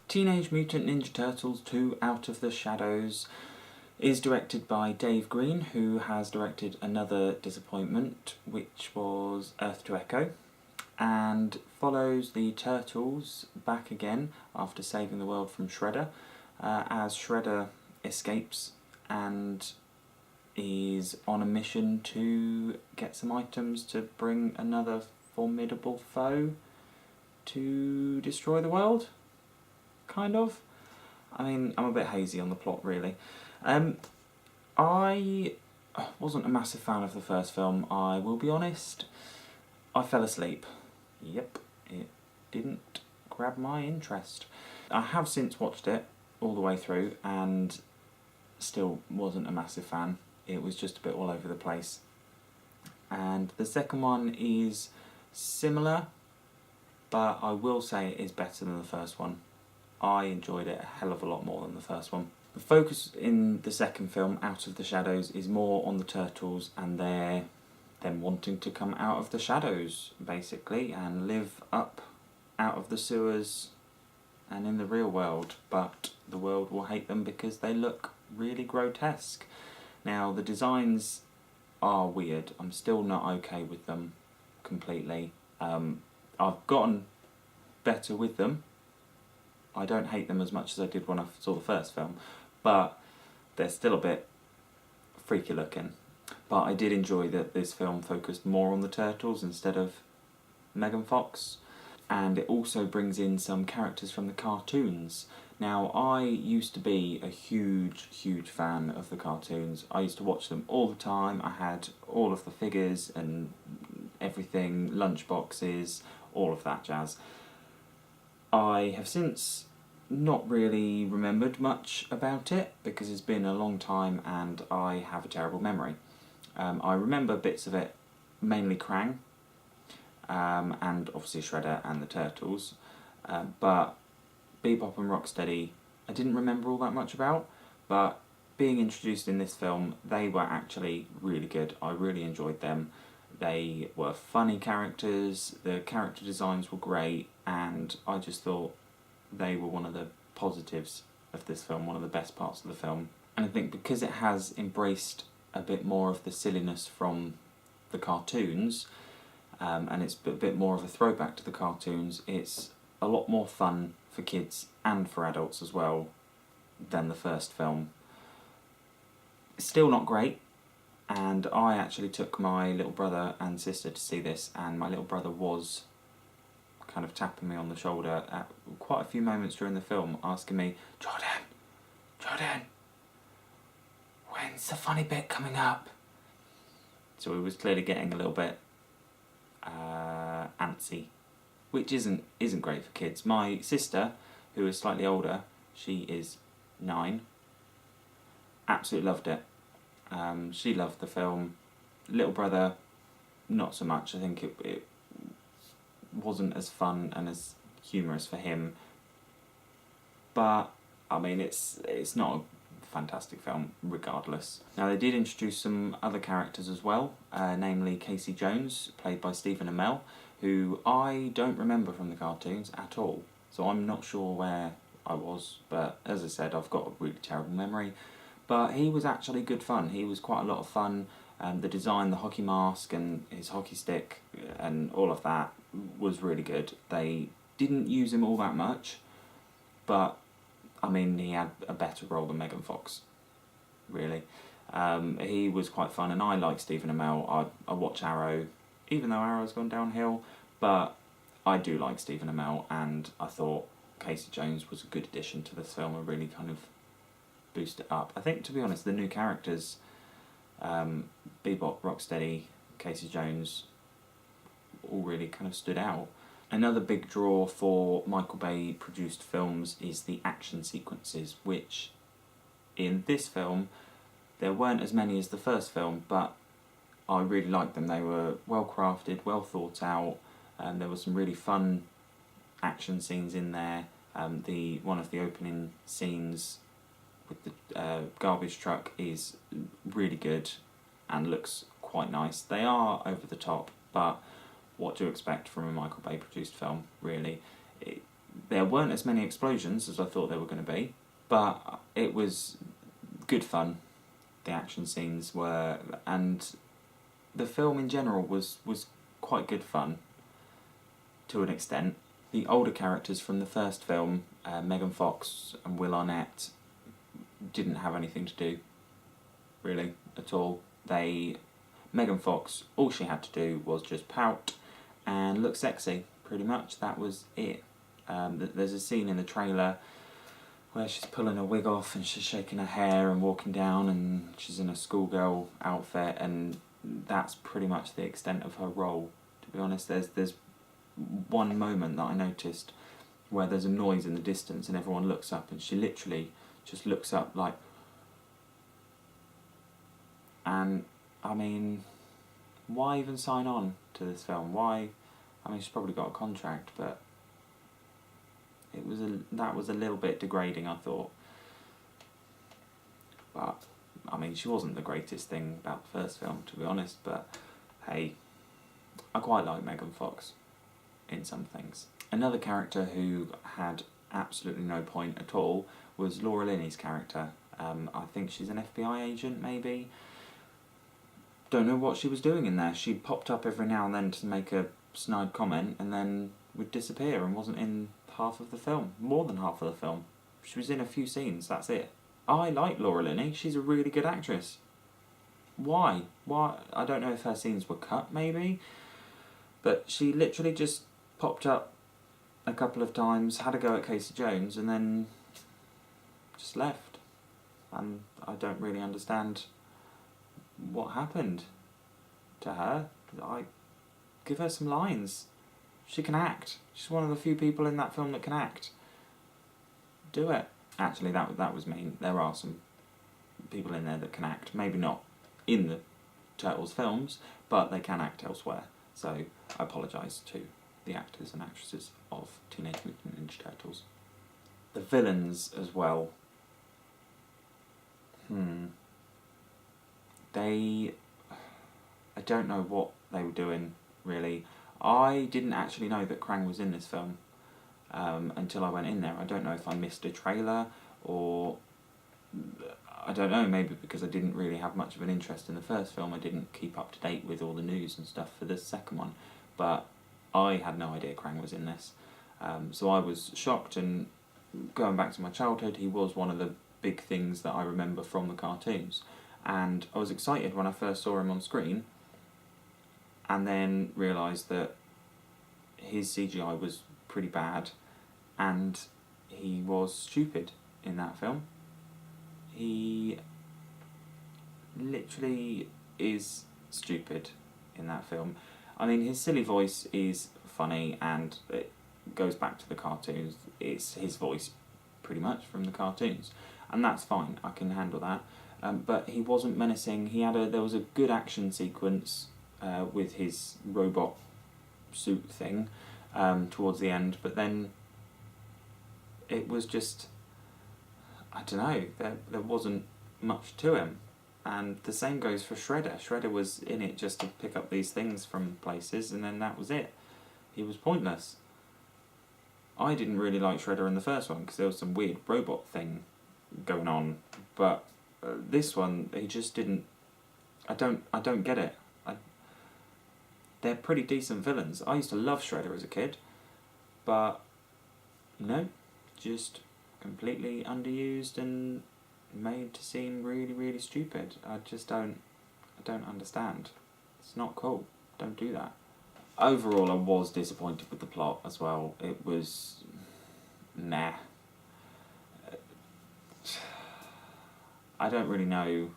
Teenage Mutant Ninja Turtles 2 Out of the Shadows is directed by Dave Green, who has directed another disappointment, which was Earth to Echo, and follows the Turtles back again after saving the world from Shredder, as Shredder escapes and is on a mission to get some items to bring another formidable foe to destroy the world, kind of. I mean, I'm a bit hazy on the plot, really. I wasn't a massive fan of the first film, I will be honest. I fell asleep. Yep, it didn't grab my interest. I have since watched it all the way through and still wasn't a massive fan. It was just a bit all over the place. And the second one is similar, but I will say it is better than the first one. I enjoyed it a hell of a lot more than the first one. The focus in the second film, Out of the Shadows, is more on the Turtles and them wanting to come out of the shadows, basically, and live up out of the sewers and in the real world, but the world will hate them because they look really grotesque. Now, the designs are weird. I'm still not okay with them completely. I've gotten better with them. I don't hate them as much as I did when I saw the first film, but they're still a bit freaky looking. But I did enjoy that this film focused more on the Turtles instead of Megan Fox, and it also brings in some characters from the cartoons. Now, I used to be a huge fan of the cartoons. I used to watch them all the time. I had all of the figures and everything, lunchboxes, all of that jazz. I have since not really remembered much about it because it's been a long time and I have a terrible memory. I remember bits of it, mainly Krang, and obviously Shredder and the Turtles, but Bebop and Rocksteady I didn't remember all that much about, but being introduced in this film, they were actually really good. I really enjoyed them. They were funny characters, the character designs were great, and I just thought they were one of the positives of this film, one of the best parts of the film. And I think because it has embraced a bit more of the silliness from the cartoons, and it's a bit more of a throwback to the cartoons, it's a lot more fun for kids and for adults as well than the first film. It's still not great, and I actually took my little brother and sister to see this, and my little brother was kind of tapping me on the shoulder at quite a few moments during the film, asking me, Jordan, when's the funny bit coming up? So he was clearly getting a little bit antsy, which isn't great for kids. My sister, who is slightly older, she is 9, absolutely loved it. She loved the film. Little brother, not so much. I think it wasn't as fun and as humorous for him. But, I mean, it's not a fantastic film, regardless. Now, they did introduce some other characters as well, namely Casey Jones, played by Stephen Amell, who I don't remember from the cartoons at all. So I'm not sure where I was, but as I said, I've got a really terrible memory. But he was actually good fun. He was quite a lot of fun. The design, the hockey mask and his hockey stick and all of that was really good. They didn't use him all that much, but I mean, he had a better role than Megan Fox, really. He was quite fun, and I like Stephen Amell. I watch Arrow, even though Arrow's gone downhill, but I do like Stephen Amell, and I thought Casey Jones was a good addition to this film and really kind of boost it up. I think, to be honest, the new characters, Bebop, Rocksteady, Casey Jones, all really kind of stood out. Another big draw for Michael Bay produced films is the action sequences, which in this film there weren't as many as the first film, but I really liked them. They were well crafted, well thought out, and there were some really fun action scenes in there. One of the opening scenes with the garbage truck is really good and looks quite nice. They are over the top, but what do you expect from a Michael Bay produced film, really? There weren't as many explosions as I thought there were going to be, but it was good fun. The action scenes were, and the film in general was quite good fun to an extent. The older characters from the first film, Megan Fox and Will Arnett, didn't have anything to do, really, at all. Megan Fox, all she had to do was just pout and look sexy, pretty much. That was it. There's a scene in the trailer where she's pulling her wig off and she's shaking her hair and walking down, and she's in a schoolgirl outfit, and that's pretty much the extent of her role, to be honest. There's one moment that I noticed where there's a noise in the distance and everyone looks up, and she literally just looks up like... And, I mean, why even sign on to this film? Why? I mean, she's probably got a contract, but that was a little bit degrading, I thought. But, I mean, she wasn't the greatest thing about the first film, to be honest, but hey, I quite like Megan Fox in some things. Another character who had absolutely no point at all was Laura Linney's character. I think she's an FBI agent, maybe. Don't know what she was doing in there. She popped up every now and then to make a snide comment and then would disappear and wasn't in half of the film. More than half of the film. She was in a few scenes, that's it. I like Laura Linney. She's a really good actress. Why? Why? I don't know if her scenes were cut, maybe. But she literally just popped up a couple of times, had a go at Casey Jones, and then just left. And I don't really understand what happened to her. Give her some lines. She can act. She's one of the few people in that film that can act. Do it. Actually, that was mean. There are some people in there that can act. Maybe not in the Turtles films, but they can act elsewhere. So I apologise to the actors and actresses of Teenage Mutant Ninja Turtles. The villains as well. I don't know what they were doing, really. I didn't actually know that Krang was in this film until I went in there. I don't know if I missed a trailer or... I don't know, maybe because I didn't really have much of an interest in the first film. I didn't keep up to date with all the news and stuff for the second one. But I had no idea Krang was in this. So I was shocked, and going back to my childhood, he was one of the big things that I remember from the cartoons. And I was excited when I first saw him on screen, and then realised that his CGI was pretty bad, and he was stupid in that film. He literally is stupid in that film. I mean, his silly voice is funny, and it goes back to the cartoons. It's his voice, pretty much, from the cartoons. And that's fine, I can handle that. But he wasn't menacing. There was a good action sequence with his robot suit thing towards the end, but then it was just... I don't know, there wasn't much to him. And the same goes for Shredder. Shredder was in it just to pick up these things from places, and then that was it. He was pointless. I didn't really like Shredder in the first one because there was some weird robot thing going on, but this one, he just didn't... I don't get it. They're pretty decent villains. I used to love Shredder as a kid, but no, just completely underused and made to seem really, really stupid. I don't understand. It's not cool. Don't do that. Overall, I was disappointed with the plot as well. It was... meh. I don't really know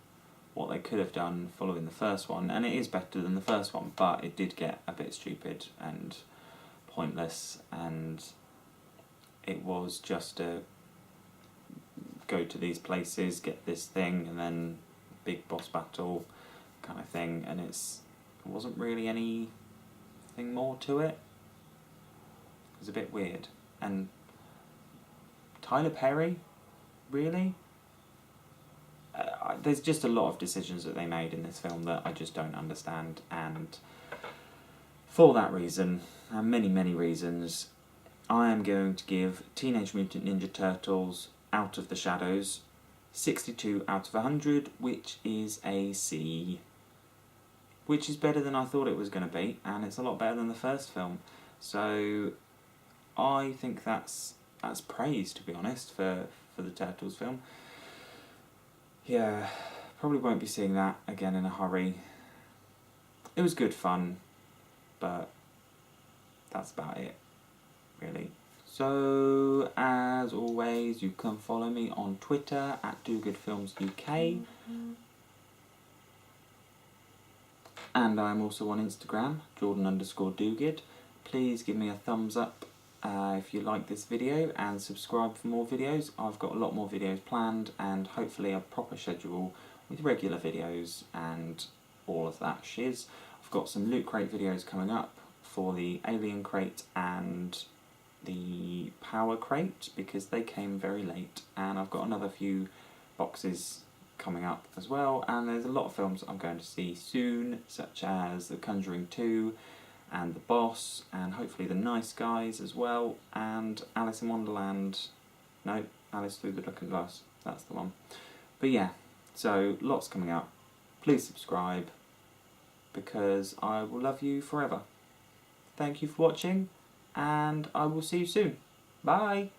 what they could have done following the first one, and it is better than the first one, but it did get a bit stupid and pointless, and it was just a go to these places, get this thing, and then big boss battle kind of thing, and it wasn't really anything more to it. It was a bit weird. And Tyler Perry? Really? There's just a lot of decisions that they made in this film that I just don't understand, and for that reason, and many, many reasons, I am going to give Teenage Mutant Ninja Turtles Out of the Shadows 62 out of 100, which is a C. Which is better than I thought it was going to be, and it's a lot better than the first film. So I think that's praise, to be honest, for the Turtles film. Yeah, probably won't be seeing that again in a hurry. It was good fun, but that's about it, really. So, as always, you can follow me on Twitter at DoGoodFilmsUK. And I'm also on Instagram, Jordan_DoGood. Please give me a thumbs up if you like this video, and subscribe for more videos. I've got a lot more videos planned, and hopefully a proper schedule with regular videos and all of that shiz. I've got some Loot Crate videos coming up for the Alien Crate and the Power Crate, because they came very late, and I've got another few boxes coming up as well, and there's a lot of films I'm going to see soon, such as The Conjuring 2 and The Boss, and hopefully The Nice Guys as well, and Alice in Wonderland. No, Alice Through the Looking Glass, that's the one. But yeah, so lots coming up. Please subscribe, because I will love you forever. Thank you for watching, and I will see you soon. Bye!